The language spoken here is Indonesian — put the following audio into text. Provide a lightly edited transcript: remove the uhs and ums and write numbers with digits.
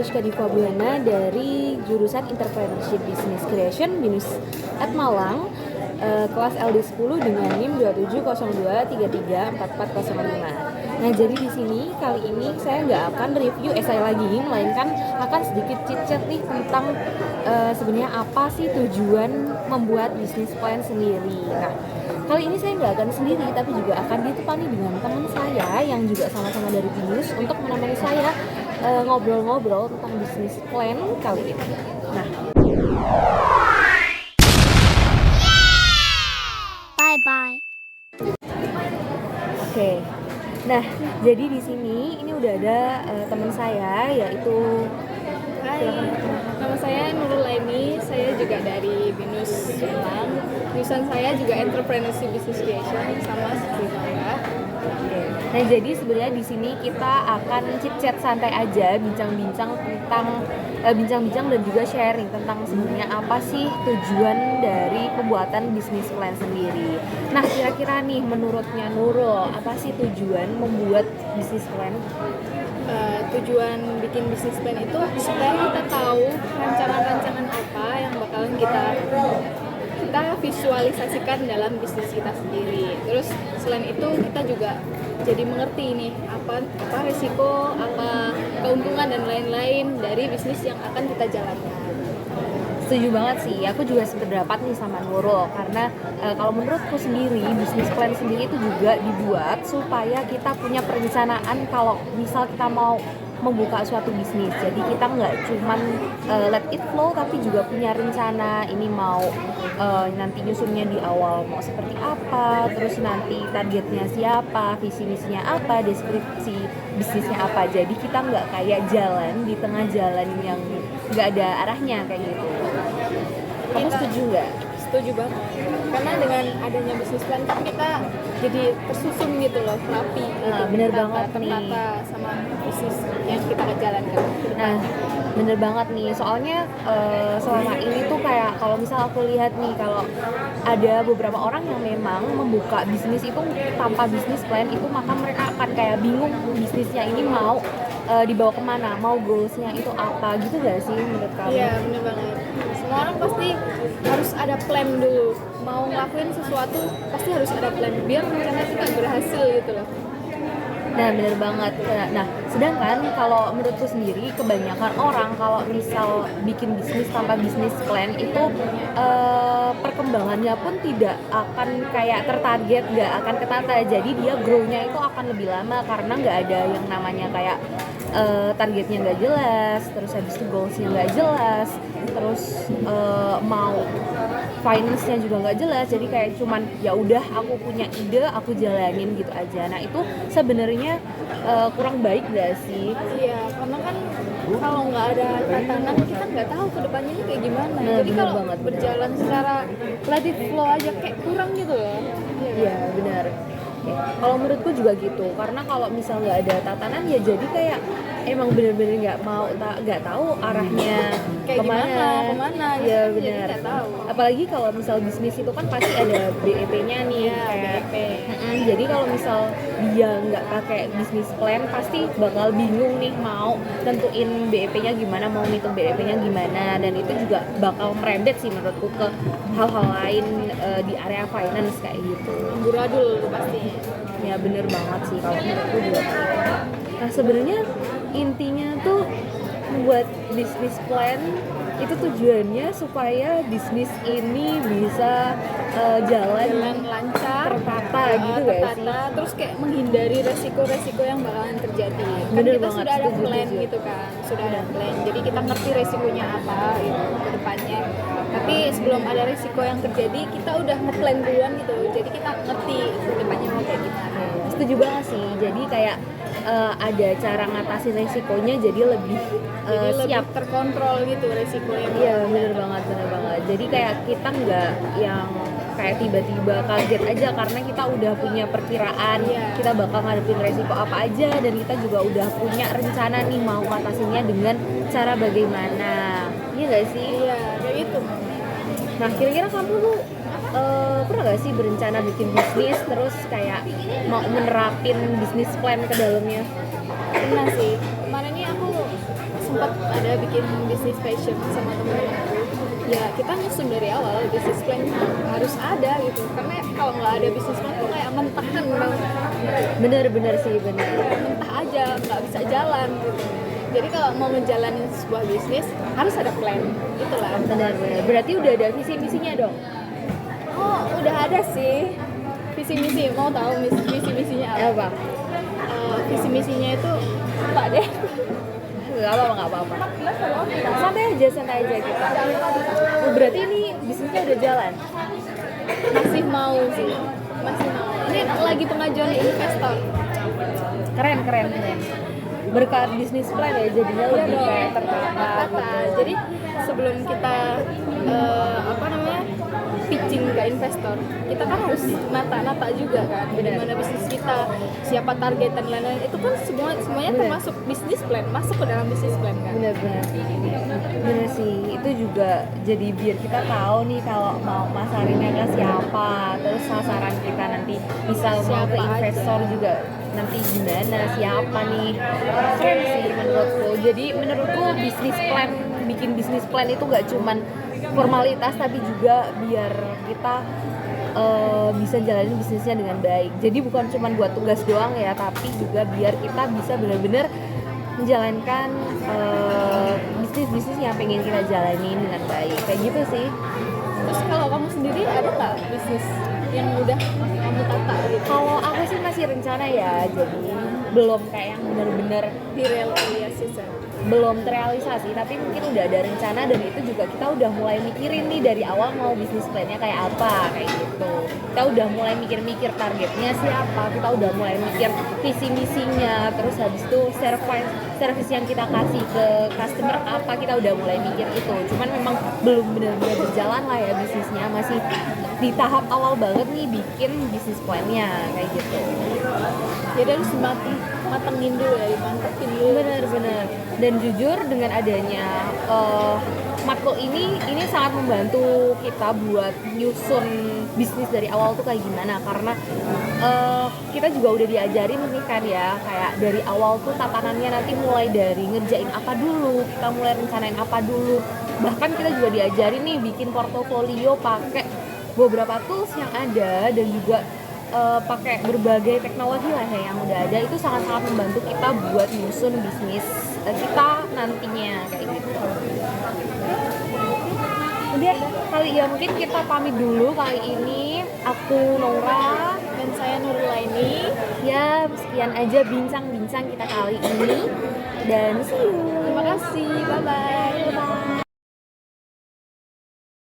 Anushka Diva Buana dari jurusan Entrepreneurship Business Creation BINUS at Malang, kelas LD10 dengan NIM 2702334405. Nah, jadi di sini kali ini saya nggak akan review esai lagi, melainkan akan sedikit chit-chat nih tentang sebenarnya apa sih tujuan membuat bisnis plan sendiri. Nah, kali ini saya nggak akan sendiri, tapi juga akan ditemani dengan teman saya yang juga sama-sama dari BINUS untuk menemani saya ngobrol-ngobrol tentang bisnis plan kali ini. Nah, Bye-bye. oke. Nah, jadi di sini ini udah ada teman saya, yaitu Hai, nama saya Nurul Laini, saya juga dari BINUS Malang. Jurusan saya juga Entrepreneurship Business Creation sama seperti saya. Nah, jadi sebenarnya di sini kita akan chit-chat santai aja, bincang-bincang tentang bincang-bincang dan juga sharing tentang sebenarnya apa sih tujuan dari pembuatan bisnis plan sendiri. Nah, kira-kira nih menurutnya Nurul, apa sih tujuan membuat bisnis plan? Tujuan bikin bisnis plan itu supaya kita tahu rancangan-rancangan apa yang bakalan kita visualisasikan dalam bisnis kita sendiri. Terus selain itu kita juga jadi mengerti nih apa risiko, apa keuntungan dan lain-lain dari bisnis yang akan kita jalankan. Setuju banget sih, aku juga sependapat nih sama Nurul, karena kalau menurutku sendiri bisnis plan sendiri itu juga dibuat supaya kita punya perencanaan kalau misal kita mau membuka suatu bisnis. Jadi kita nggak cuman let it flow, tapi juga punya rencana ini mau nanti nyusunnya di awal mau seperti apa, terus nanti targetnya siapa, visi misinya apa, deskripsi bisnisnya apa. Jadi kita nggak kayak jalan di tengah jalan yang nggak ada arahnya kayak gitu. Kamu setuju nggak? Setuju banget, karena dengan adanya bisnis plan kan kita jadi tersusun gitu loh, rapi gitu. Bener banget nih. Tertata sama bisnis yang kita jalankan. Nah, bener banget nih, soalnya selama ini tuh kayak kalau misal aku lihat nih, kalau ada beberapa orang yang memang membuka bisnis itu tanpa bisnis plan itu, maka mereka akan kayak bingung bisnisnya ini mau dibawa kemana, mau goalsnya itu apa gitu gak sih menurut kamu? Iya, bener banget. Semua orang pasti harus ada plan dulu. Mau ngelakuin sesuatu pasti harus ada plan biar rencana kita berhasil gitu loh. Nah, bener banget. Nah, sedangkan kalau menurutku sendiri, kebanyakan orang kalau misal bikin bisnis tanpa bisnis plan itu perkembangannya pun tidak akan kayak tertarget, nggak akan ketata. Jadi dia grow-nya itu akan lebih lama karena nggak ada yang namanya kayak targetnya nggak jelas, terus habis itu goals-nya nggak jelas, terus mau finance-nya juga nggak jelas. Jadi kayak cuman ya udah aku punya ide, aku jalanin gitu aja. Nah, itu sebenarnya kurang baik gak sih? Iya, karena kan kalau nggak ada tatanan kita nggak tahu kedepannya ini kayak gimana. Nah, Jadi bener kalau banget, bener. berjalan secara let it flow aja kayak kurang gitu loh. Iya, benar. Kalau menurutku juga gitu, karena kalau misal nggak ada tatanan ya jadi kayak emang bener-bener nggak tahu arahnya Kayak kemana. kemana gitu. Iya, Jadi benar. nggak tahu. Apalagi kalau misal bisnis itu kan pasti ada BEP-nya nih, Iya, kayak BEP. Jadi kalau misal dia nggak pakai bisnis plan pasti bakal bingung nih mau tentuin BEP-nya gimana, mau ngitung BEP-nya gimana, dan itu juga bakal merembet sih menurutku ke hal-hal lain di area finance kayak gitu. Amburadul pasti. Ya bener banget sih kalau menurutku juga. Nah, sebenarnya intinya tuh membuat bisnis plan itu tujuannya supaya bisnis ini bisa jalan lancar, tertata gitu gak sih? tertata, terus kayak menghindari resiko-resiko yang bakalan terjadi. Kan Bener kita banget, sudah ada setuju, plan setuju. gitu kan, sudah ada plan. Jadi kita ngerti resikonya apa gitu ke depannya. Tapi sebelum ada resiko yang terjadi, kita udah nge-plan duluan gitu. Jadi kita ngerti ke depannya mau kayak gimana. Setuju banget sih. Jadi kayak ada cara ngatasin resikonya jadi lebih Jadi siap. lebih terkontrol gitu resikonya. Iya, bener banget. Jadi kayak kita nggak yang kayak tiba-tiba kaget aja karena kita udah punya perkiraan, kita bakal ngadepin resiko apa aja, dan kita juga udah punya rencana nih mau ngatasinnya dengan cara bagaimana. Iya nggak sih? Iya, kayak gitu. Nah, kira-kira kamu tuh pernah gak sih berencana bikin bisnis terus kayak mau menerapin bisnis plan ke dalamnya? Pernah sih. Kemarin ini aku sempat ada bikin bisnis fashion sama temen-temenku. Ya kita nyusun dari awal bisnis plan harus ada gitu, karena kalau nggak ada bisnis plan tuh kayak mentahan bang, Bener-bener sih, bener. mentah aja nggak bisa jalan gitu. Jadi kalau mau ngejalanin sebuah bisnis harus ada plan, itulah. Bener-bener. Berarti udah ada visi misinya dong? Oh udah ada sih visi misi, mau tahu visi misinya apa? Apa? Visi misinya itu apa deh? Gak apa-apa. Santai aja kita. Oh, berarti ini bisnisnya udah jalan? Masih mau sih, masih mau. Ini lagi pengajuan investor. Keren. Berkat bisnis plan ya jadinya lebih kayak tertata. Jadi sebelum kita pitching ke investor, kita kan harus nata juga kan, bagaimana bisnis kita, siapa target dan lain-lain. Itu kan semuanya Bener. termasuk bisnis plan, masuk ke dalam bisnis plan kan. Bener sih, itu juga jadi biar kita tahu nih kalau mau masarinnya ke siapa, terus sasaran kita nanti misal mau Siapa ke investor aja. juga nanti gimana, siapa nih. Keren sih menurutku. Jadi menurutku bikin bisnis plan itu gak cuman formalitas tapi juga biar kita bisa jalanin bisnisnya dengan baik. Jadi bukan cuma buat tugas doang ya, tapi juga biar kita bisa benar-benar menjalankan bisnis yang pengen kita jalanin dengan baik. Kayak gitu sih. Terus kalau kamu sendiri ada nggak bisnis yang udah kamu tata gitu? Kalau aku sih masih rencana ya, jadi belum kayak yang benar-benar Direalisasikan. belum terrealisasi, tapi mungkin udah ada rencana dan itu juga kita udah mulai mikirin nih dari awal mau bisnis plan-nya kayak apa, kayak gitu. Kita udah mulai mikir-mikir targetnya siapa, kita udah mulai mikir visi misinya, terus habis itu service yang kita kasih ke customer apa, kita udah mulai mikir itu. Cuman memang belum benar-benar berjalan lah ya bisnisnya, masih di tahap awal banget nih bikin bisnis plan-nya kayak gitu. Jadi harus matengin dulu ya, dimantepin dulu. Bener. Dan jujur dengan adanya matkul ini sangat membantu kita buat nyusun bisnis dari awal tuh kayak gimana, karena kita juga udah diajarin nih kan ya, kayak dari awal tuh tatanannya nanti mulai dari ngerjain apa dulu, kita mulai rencanain apa dulu, bahkan kita juga diajarin nih bikin portofolio pakai beberapa tools yang ada dan juga pakai berbagai teknologi lah ya yang udah ada. Itu sangat-sangat membantu kita buat nyusun bisnis kita nantinya kayak gitu. Udah kali ya mungkin kita pamit dulu kali ini. Aku Nora Dan saya Nurulaini. ya, sekian aja bincang-bincang kita kali ini dan see you. Terima kasih, bye bye.